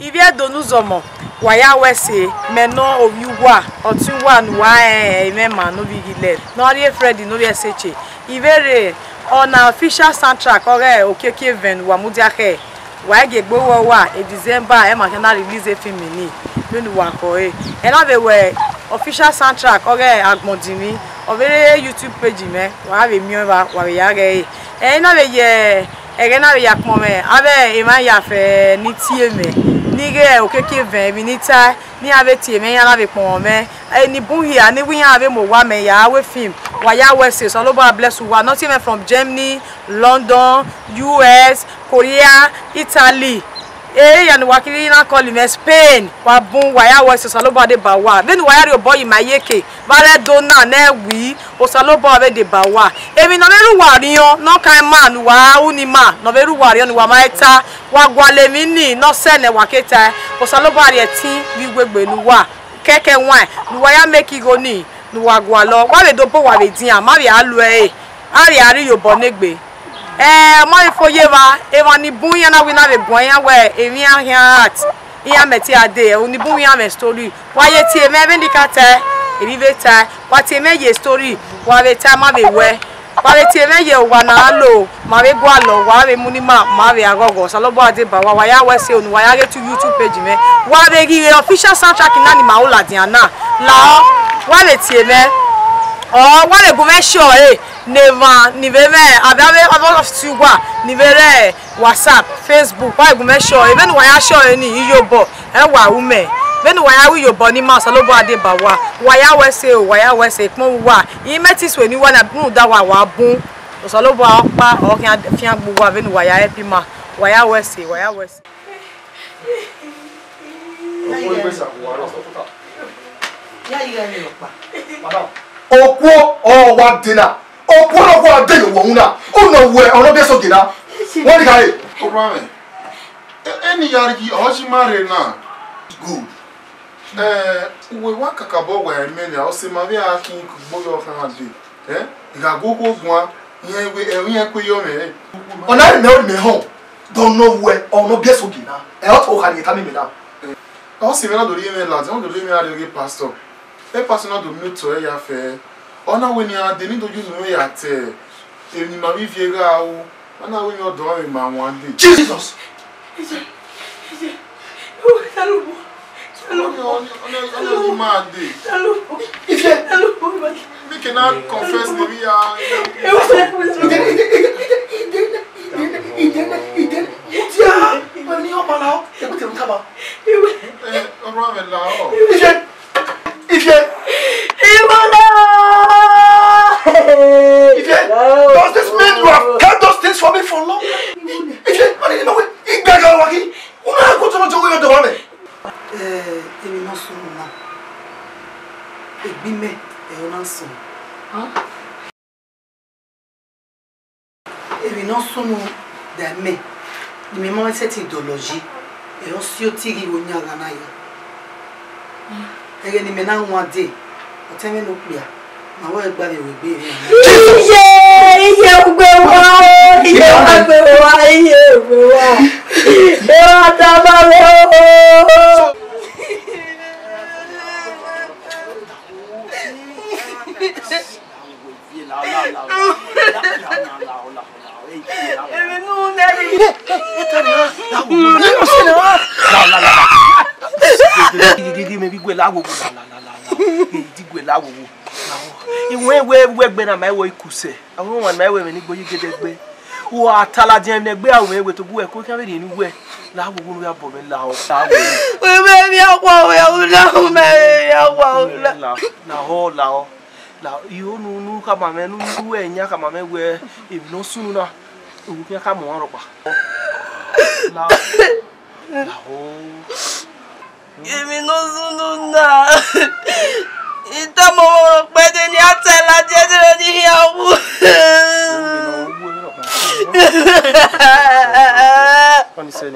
Ivie donuzomo waya wese meno oviwa otunwa nwa mema no bigile no re Freddy no be seche ivere on official soundtrack ore okeke ven wa mudiake wa gegbowo wa e December e ma kana release film ni menu wa ko e na be we official soundtrack ore agbondimi overe YouTube page me wa be miwa wa be yare e na be ye e na be yakmome abe e ma ya fe ni tie me nige okeke ven binita ni ave tie me yana be pon me eni bun here ni wi ave mo wa me ya we film wa ya we say so lobo bless we not even from Germany, London, US, Korea, Italy ya ni wakiri na call me Spain wa bun wa ya we say so lobo de ba wa then wa ya re boy mayeke bare dona na wi o so lobo ave de ba wa emi no meru wa riyan no kan man wa unima no meru wa riyan ni wa maita wa gwale mi ni no sene waketa o so lobo are tin bi gbegbe nu wa keke wan nu wa ya make go ni nu wa gwa lo wa le do bo wa be din ama bi alu ari yobo negbe mo ifoye wa e wa ni bun yan na wi na be gbon yan we emi an heart iya meti ade oni bun yan me story wa ye ti e me be ndikate ebi beta wa ti me ye story wa be ta ma be we wa be ti me ye wa na lo ma be gwa lo wa be munima ma be agogo so lobo ade ba wa ya we se onu wa ya get to YouTube page me wa be gi official soundtrack na ni ma o la diana la wa be ti me wa le go me show never ni be me ababe abo suwa ni be re WhatsApp Facebook wa go me show even wa ya show ni iyobo wa ume benu wa ya wi yobo ni ma so lobo ade ba wa ya we se pon wa yi metis we ni wa na bun da wa bun so lobo pa o kan fian gbogbo wa benu wa ya happy ma wa ya we se Okwo o wa dina okwo no wa de wo una o no we o no be so gina won ka e o bra me eni yargi o shi mare na good we wa kakabo we me na o se ma be akin bo yo kan ade ga gogo gwa yen we yen ko yo me ona me home don't know where o no be so gina e o to ka ni ta me na o se me na do ri me la don do ri me ade ge pastor e pastor na do me to e ya fe ona we ni ade ni do ju no ya te e ni ma vi vie ga o ona we yo do me ma wan de Jesus Hello, Madi. Hello. We cannot confess the we are. Does this mean you have kept those things for me for long? Ebi non sono da me. Di me mo cette idéologie e o si o tiri wo nya gana ya. Ege ni me na nwa de. O teme no pia. Na wo egba le we gbe ri. Iye ugbe wa. Iye ugbe wa. E wa ta ba lo. Gbe na mai wo ikuse awon wan mai we me ni gboyi gedegbe wo atala je me gbe awon ewe to bu e ko kan be ni we la wo wo ya bo me la o ta wo we me mi akwa we o la me akwa o la yo nu ka ma me nu we nya ka ma me we e no sunu na o bi ka mo ro pa la o emi no sunu na ita mo pe de ni atela je de ni yawo ani se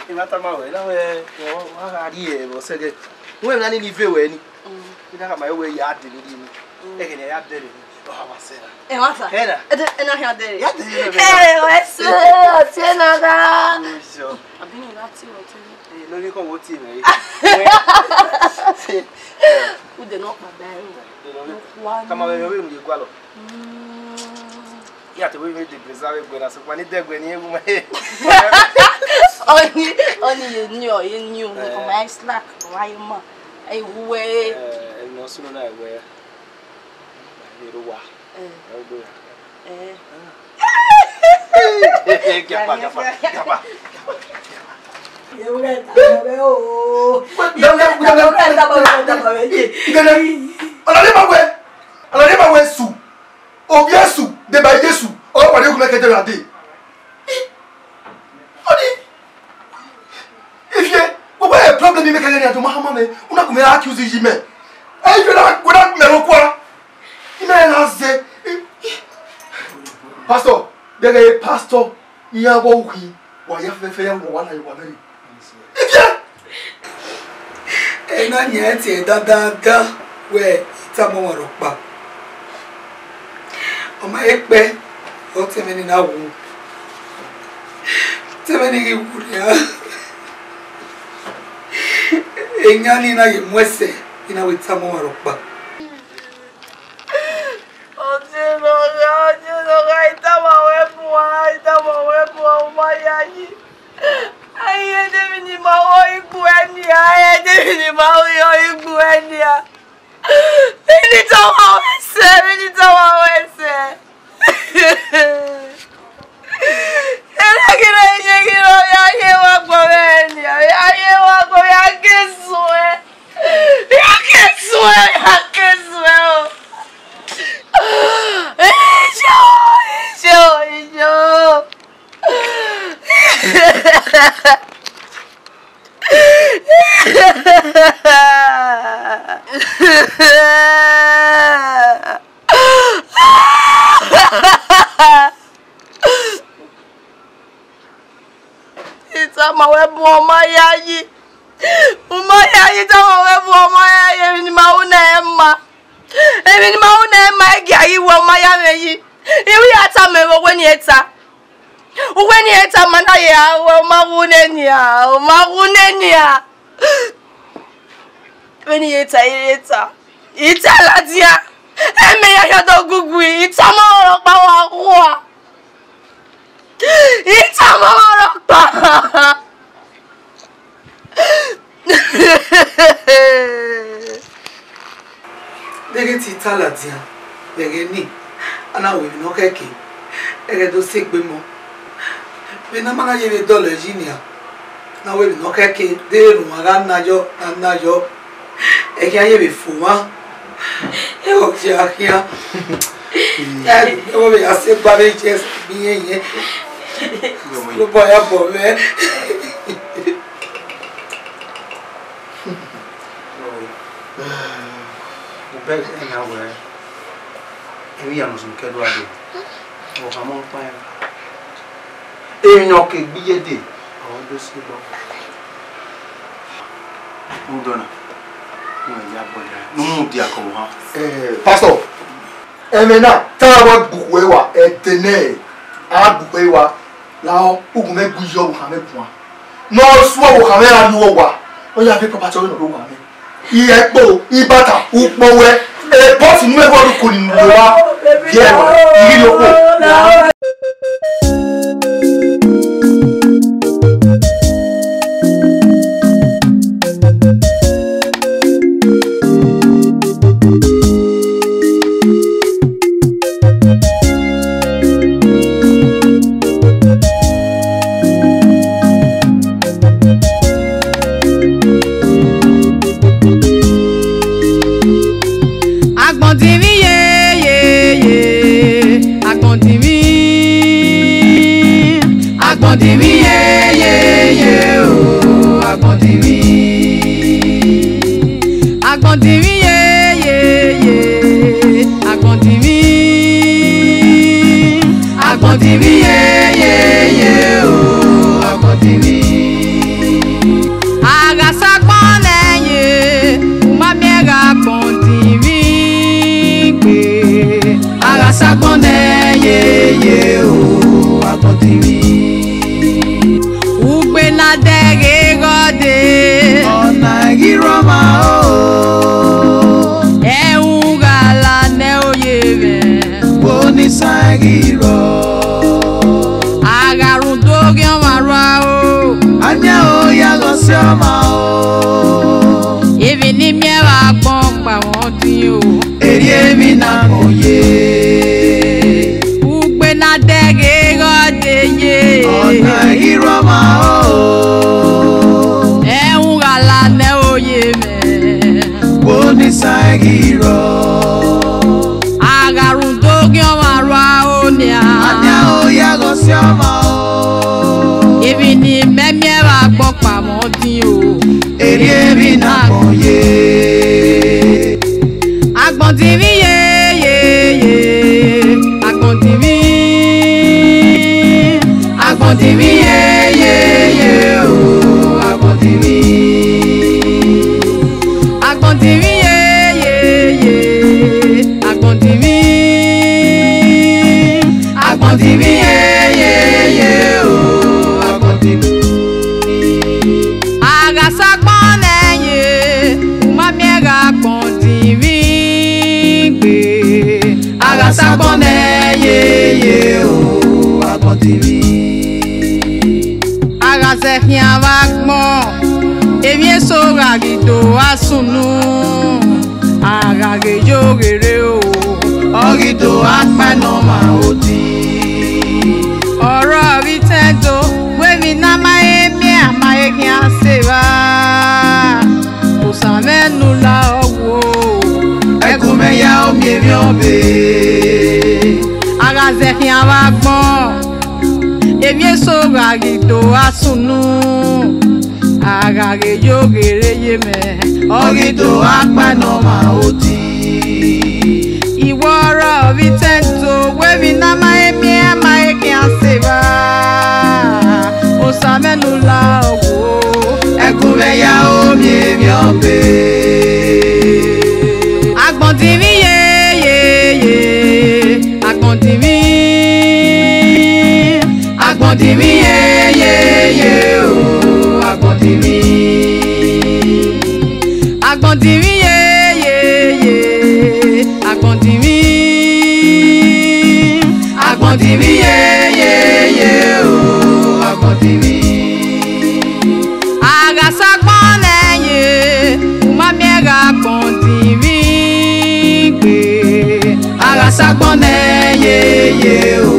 e mata ma we la we wa ri e bo se ge we na ni ve we ni ida ka ma we ya de ni e ke ni ya de ni What's that? Era. And I had there. Ya te digo. What's that? Sure. I've been in that too. No ni ko wo ti me. Who did not my bad? Kama wewe mje kwalo. Ya te wewe de preserve gwena so kwani de gwena yegu ma. Only you knew for my slack, why ma. Ai we No sunu na we. Ni ro wa. Kiapa. Alade su. Obiesu de ba Yesu. O pa de ku mekete rade. Oni. If you go by a problem you make any to Muhammad me, una ko me accuse yi me. Eh you na go na me ro kwa. Ina na say Pastor, there is pastor ya wo wi wa ya fefe ya wo na yo na ni. Ena nyeti dada we tamo woro pa. O ma epe o temeni na wu. Temeni ki wu ya. Enyani na ye mwese ina we tamo woro pa. Ita ladia. Eme ya yodo gugu. Ita mo pa wa kwa. Ita mo pa. Dege ti taladia. Dege ni. Ana we no keke. Ege do segbe mo. Be na mana ye dole jinia. Na we no keke de ru aga najo. Ege aye be fuma. E o ti akia. Ya o be ase ba be jes bi yen. Lo boya bo me. Beg and aware. We are Muslim Kedwadi. Or Hamon Pine. Enoke be a day. All this about Mudona. No, dear, come on. Pastor, Emena, Tawa Buwewa, Etene, Abuewa, Lao, Ume Bujo, Hamepua. No swallow Hamera Luwa. Oh, you have a proper children of Roma. Iyepo, Ibata, Ukmowe, a boss never could in Roma. Yeah, you Agasakone ye o agbọ̀ntìrì. Ugbe na dege gode. Ọ̀nà ìrọ̀mà o. Ẹ̀hún gàlà ní oyè rẹ̀. Onísàgìrọ̀. Àgàrùn tó gé ọmọ àrùn o. Anya o yàgò sí ọmọ o. Ibi ní mìíràn gbọ́n pa wọ́n dín o. Èrè mi nà kò yé. Ugbe na dege gode ye. Ọ̀nà ìrọ̀mà o. Ẹ̀hún gàlà ní oyè rẹ̀. Onísàgìrọ̀. Àgàrùn tó gé ọmọ àrùn o ní à. Anya o yàgò sí ọmọ o. Ibi ní mìíràn gbọ́n pa wọ́n dín o. Èrè mi nà kò yé. Agbọ̀ntìrì ye ye ye. Agbọ̀ntìrì. Agbọ̀ntìrì ye ye ye o. Agbọ̀ntìrì. Agbọ̀ntìrì ye ye ye. Agbọ̀ntìrì. Agbọ̀ntìrì ye ye ye o. Agbọ̀ntìrì. Agasagbọn nẹyẹ, umamiẹga agbọ̀ntìrì gbé. Agasakone ye ye o. Agbọ̀ntìrì. Agasẹ̀hìn avagbọ̀n, èmi èso ràgìdò asùnù. Àgàgèjò rere o. Ọ̀gìdò apẹ̀nà máa ó di. Ọ̀rọ̀ rí tẹ́tò, wẹ́mi náà máa yé mi àmáyé kí á ṣe wá. Kò sàmẹ́nu la ọ̀wọ́. Ẹkùn mẹ́ya omi èmi ọ̀bẹ. Agasẹ̀hìn avagbọ̀n, èmi èso ràgìdò asùnù. Àgàgèjò rere yé mẹ́. Ọ̀gìdò apẹ̀nà máa ó di. Ìwọ ọ̀rọ̀ rí tẹ́tò, wẹ́mi náà máa yé mi àmáyé kí á ṣe wá. Kò sàmẹ́nu la ọ̀wọ́. Ẹkùn mẹ́ya omi èmi ọ̀bẹ. Agbọ̀ntìrì ye ye ye. Agbọ̀ntìrì. Agbọ̀ntìrì ye ye ye o. Agbọ̀ntìrì. Agbọ̀ntìrì ye ye ye. Agbọ̀ntìrì. Agbọ̀ntìrì ye ye ye o. Agbọ̀ntìrì. Agasagbọn nẹyẹ, umamiẹga agbọ̀ntìrì gbé. Agasakone ye ye o.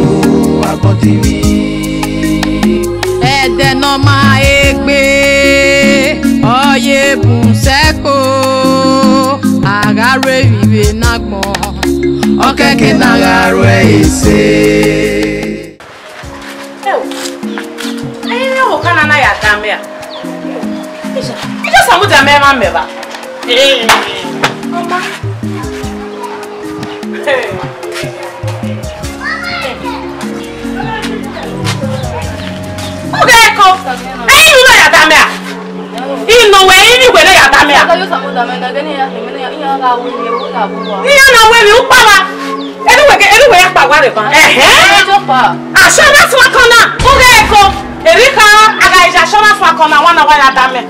Agbọ̀ntìrì. Ẹ̀dẹ̀ náà máa é gbé. Ọyẹ bùnsẹ́kò. Àgàrò ìrìbè náà gbọ̀n. Ọ̀kẹ́kẹ́ náà rẹ̀ èsè. Ayi o kana na ya dame a. Ija samu dame ma meba. Mama. Okay ko. Ayi no ya dame a. Ino we ni we na ya dame a. Iya na we mi upa ma. Anyway ya pa wa re kan. Assurance wa kona. Okay ko. Erika aga is assurance wa kona wana wa ya dame.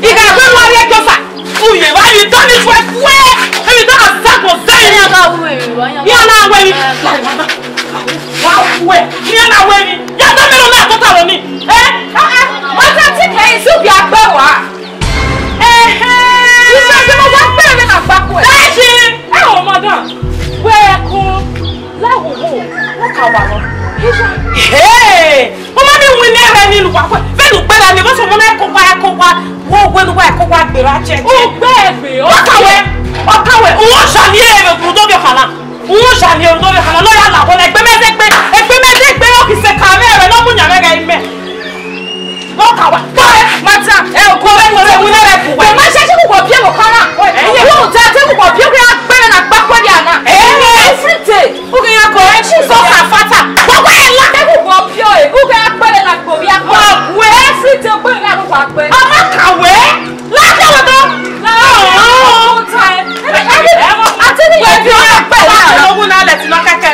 Iga gbe wa re jofa. Uye wa you done it well. You don't have that was there. You na we mi. Wa we. You na we mi. Ya dame lo na to ta lo ni. Mo ta ti ke isi bi agbe wa. Iṣẹ́ tí mo wá bẹ̀rẹ̀ ní àgbákò ẹ̀. Láìsí ẹ̀wọ̀n ọmọdán. Wẹ́ẹ̀kún láwùwò wọ́n kà wà lọ. Mo máa ní wí ní ẹ̀rẹ́ ní ìlúpapọ̀. Fẹ́ẹ̀lú gbẹ́dà ni wọ́n sọ mọ́ ẹ̀kọ́kwá wọ́n gbẹ́dùwà ẹ̀kọ́kwá gbèrò àjẹ́. Ó gbẹ́ ẹ̀gbẹ́ ọ̀kàwé òun ṣàníyẹ èrò tó bí ọ̀kànà. Òun ṣàníyẹ èrò tó bí ọ̀kànà lọ́yà làwọn ẹgbẹ́ mẹ́tẹ́gbẹ́ òkì ṣe kàwé rẹ̀ lọ́múnyàn rẹ̀ gẹ̀ imẹ̀. Lọ́kàwá bọ́ẹ̀ mata ẹ̀ òkú ọ̀rẹ́ ìwé rẹ̀ kù wẹ̀. Má ṣe ṣe kò bí ẹ̀wọ̀ kan náà. Wọ́n tẹ́ ẹ kò bí ẹ̀wọ̀ gbẹ́rẹ̀ náà gbákọ́ ní àná. Ẹ̀fíríte òkè yẹn kò ẹ̀ ṣì sọ kàfátà. Gbogbo ẹ̀ lá. Ẹ̀ kò bí ọ̀ ẹ̀ òkè yẹn gbẹ́rẹ̀ náà gbòmí àpò. Wẹ̀ ẹ̀fíríte gbẹ́rẹ̀ náà ló wà pẹ́. Ọmọ kàwé lákàwé tó. Àti ní ìyẹn tí wọ́n pẹ̀ láàárọ̀. Owó náà lẹ̀ tí lọ kẹ́kẹ́.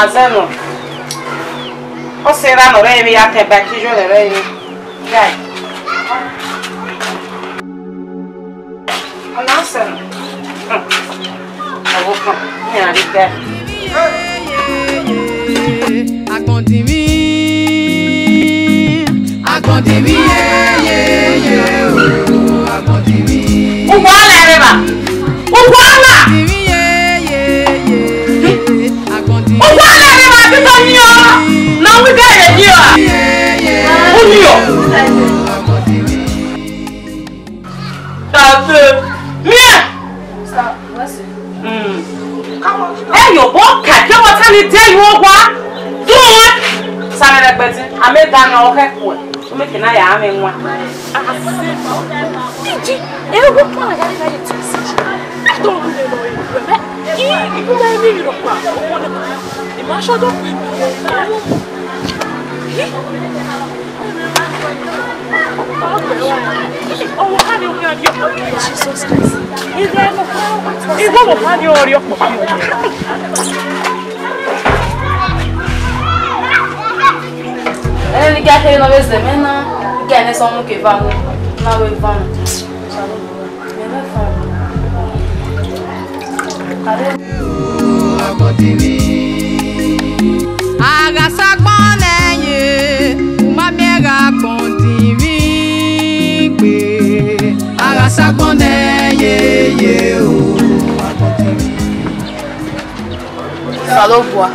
Azeno. O será no rei a te baki jo le rei. Gai. Ona sen. Avo kan. Ni ari ke. Agbondimi o agbondimi. Ugwala reba. Ugwala. Now we got it here. Who you? That's me. Stop. Listen. Come on. Hey, your boy, can't you want to tell you what? Do it. Sorry, that better. I made that now. Okay, cool. So make an eye. I'm in one. Ele quer que nós vemos, quer nessa um que vamos, não vamos. Agasagboneye, umamiega gbondimi gbe. Agasagboneye ye o. Salobua,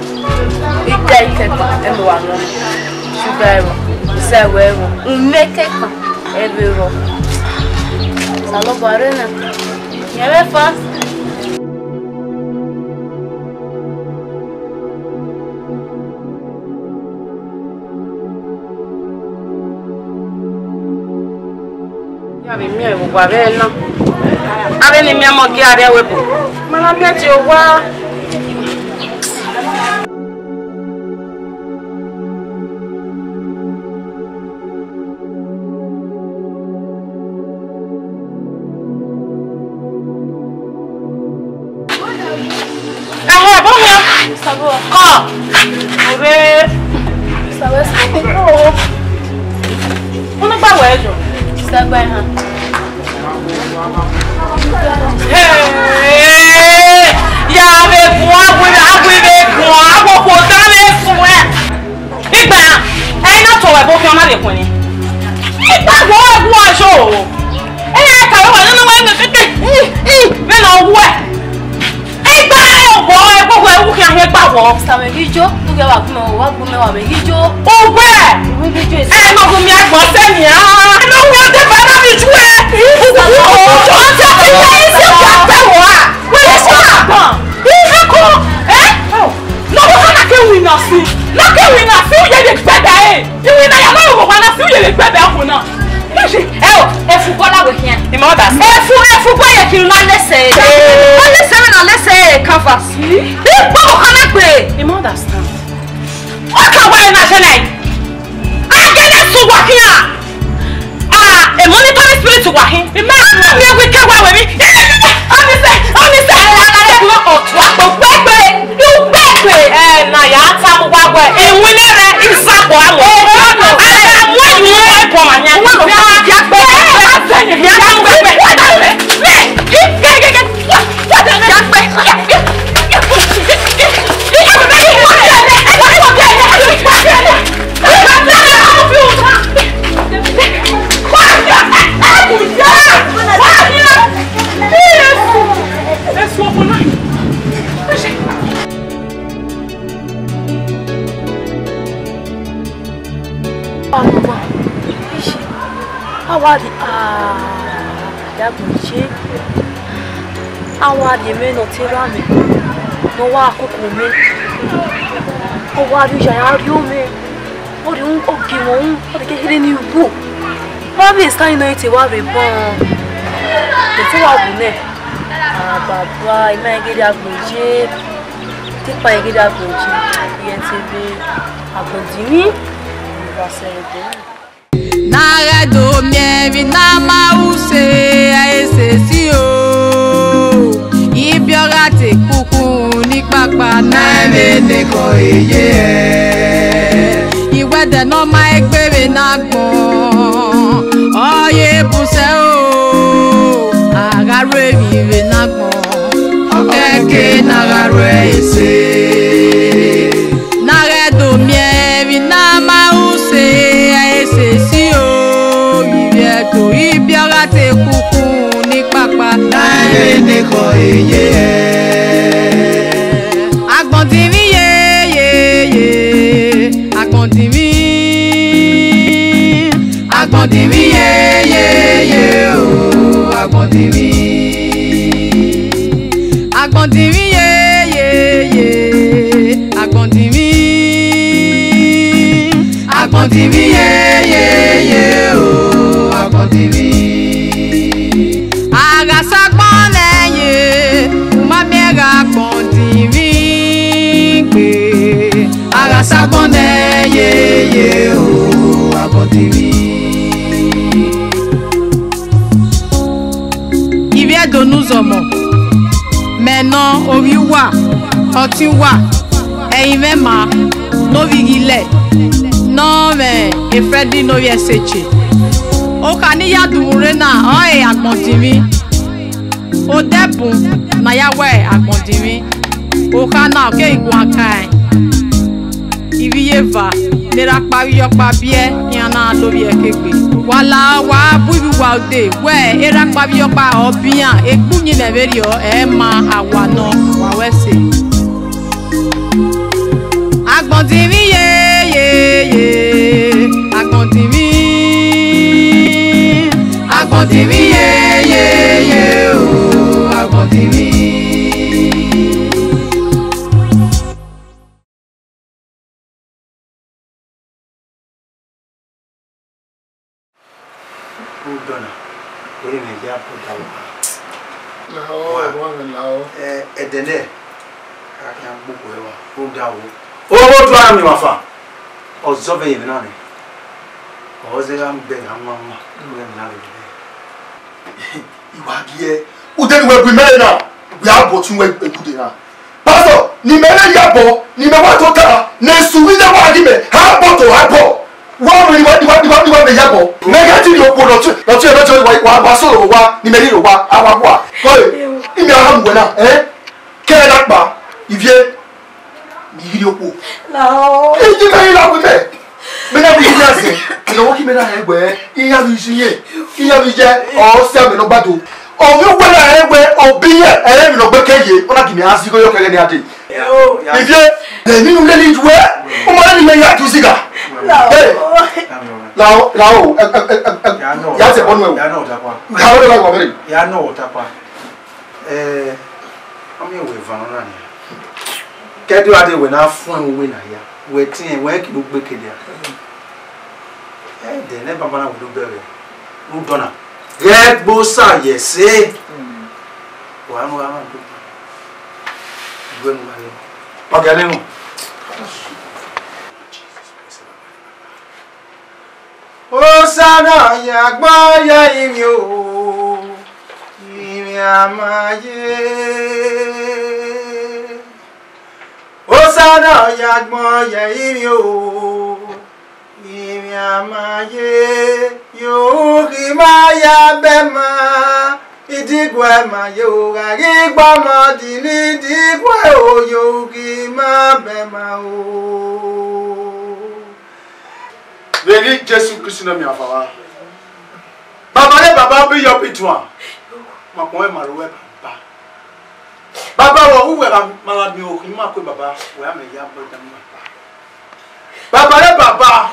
ikekeka emwano, sugaro, sewero, umekeka ebero. Salobua rena, yere fast. Mie kwa vela. Ave ni mia mogi are wepo. Mana beti owa. Bomia. Sabo. Ko. Ore. Sabo se. Una pa wejo. Sagba ha. Hey! Ya me kwa agwe be kwa agwo ko dale fun e. Igba e na to we bo fi o ma le kun ni. Igba wo egwu aso. E ka wa na wa na keke. Be na wo e. Igba o bo e gbogbo ewu ki an he gba wo sta me gijo tu ge wa gume wa me gijo o we me gijo is no go mi agbon se ni no wo de ba na mi ju e o to ta ti ni se wa pe wa we se wa ife ko no wo na ke wi na si o ye le gbede iwi na ya no wo na si o ye le gbede ko na efu kola we here imoda efu ko ye kin la lese na lese canvas ipo ko na pe imoda stand o ka wa na se like agene su wa here a monitoring spirit wa here me we ka wa we mi oni se ala ko otu agbo gbegbe na ya ta mo wa gbe enwinere isapo awo awadi ya bunche awadi me no tirame no wa akoko me awadi ya ri o me ori un ogi won o de kekere ni ubo wa be stand no ite wa be bon de ti wa bu ne baba ime gidi agbonje ti pa gidi agbonje yen ti be agbonji mi wa se de Nare do mievi na mause aese si o Ibiora te kuku ni papa na eve ko eye Iwede no ma egbere na gbon Oye buse o Agaro evive na gbon Eke na agaro ese Nare do mievi na mause aese si to ibiara te kuku ni papa nae ne ko eye agbondiri ye agbondiri ye o agbondiri ye agbondiri ye o Agasagbon leye uma mega gbondiri pe Agasagbon leye o agbondiri Ivie donu zomo mena ori wa oti wa eyin mema no vigile no me efredi no yeseche o kani ya dumure na oe agbondiri o debun na ya we agbondiri o kana ke igwan kan iviyeva lera pari yopa bie yana lori ekegbe wala wa buibi wa ode we era pari yopa obian egbunyi leveri o e ma awano wa wese agbondiri ye agbondiri ye o agbondiri Udona eri me ja potawo lao edene aka buku ewa udawo o do ami wafa ozove yinani ozega mbega mama we na le iwagie udeni we bimele na we abotun we ekude na pastor ni mele yabo ni me wa tota na suwi na wa gime ha boto ha bo wa mi wa me yabo negative yo podo to wa ba so wa ni mele ro wa awa wa ko imi aha ngwe na ke na pa ivie ni yiri opo lao e ji me la we me na bi nyase no wo ki me na egbe iya bi siye iya bi je o se me no gbado o mi wo na egbe obiye mi no gbe keye ona ki mi asi go yo kege ni ade Idiot. Les nous les jouer. On m'a dit mais y a tout ça. Là, y a c'est bon ouais. Ya no takwa. Ka o la ko mere. Ya no takwa. Ami we van na ni. Kedu ade we na fun we na ya. We tin we ki gbogbo kede. De ne baba na we do bere. Nu dona. Get bo sa yese. Wa no ama do. Gwen ma le. Ogale nu. Osana yagba ya imi o. Imi amaye. Osana yagba ya imi o. Imi amaye. Yo ki ma ya bema. Idigwe ma yo gari gba ma di ni digwe o yo ki ma bema o. Veni Jésus Christ na mi afara. Baba le baba bi yo pitwa. Ma ko e maruwe baba. Baba wo uwe ba mala bi o ki ma ko baba wo ya me ya bo da ma. Baba le baba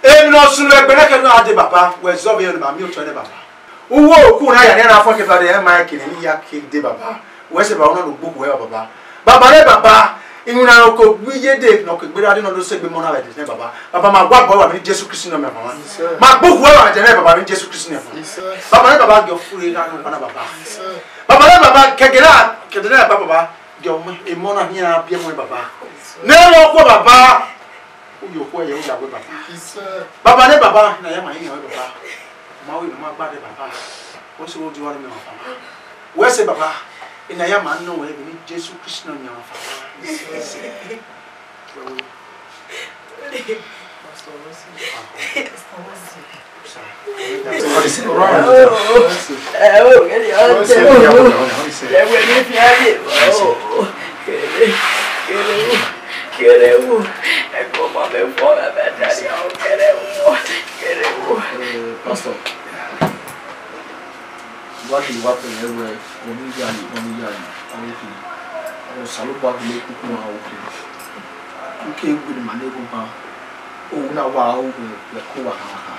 e no sunu e gbere ke no ade baba we zo be yo ma mi o to ne baba. Uwo oku na ya ne na fo ke ba de e ma ke ni ya ke de baba. We se ba ona no gbogu e baba. Baba le baba inuna oko biye de no ke gbere ade no do se gbe mo na we de ne baba. Baba ma gwa boy wa mi Jesus Christ na me mama. Ma gbogu e wa de ne baba mi Jesus Christ na mama. Baba le baba go fure na no na baba. Baba le baba ke gera baba jo mo e mo na hia bia mo baba. Ne lo ko baba. Uyo ko ye o da we baba. Baba le baba na ya ma yin we baba. Ma we ma gba de baba. O se o di wa ni me baba. We se baba ina ya ma no we ni Jesus Christ na me baba. Pastor, what is happening everywhere? When you are saluba le kuku na oke. Okay, with the manego ba. Oh, na wa o we ko wa ha.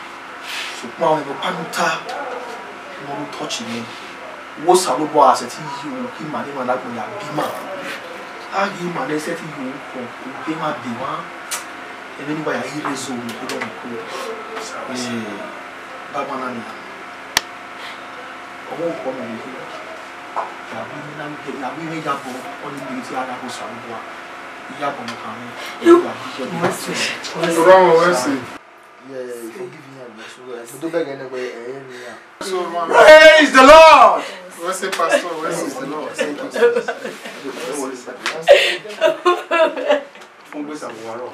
So pa we panuta no touch me. Wo saluba aseti you ki mani ma na go ya bima. Agi ma na seti you ko bima bima. E veni ba ya irezo ko do ko. Baba na ni. Omo ko mo ni. La we ya bo on the ti ara ko saluba. Ya bo mo kan. What's wrong with you? Yeah, forgive me. So do beg anyway. Praise the Lord. What's the pastor? What's the Lord? Fungwe sa waro.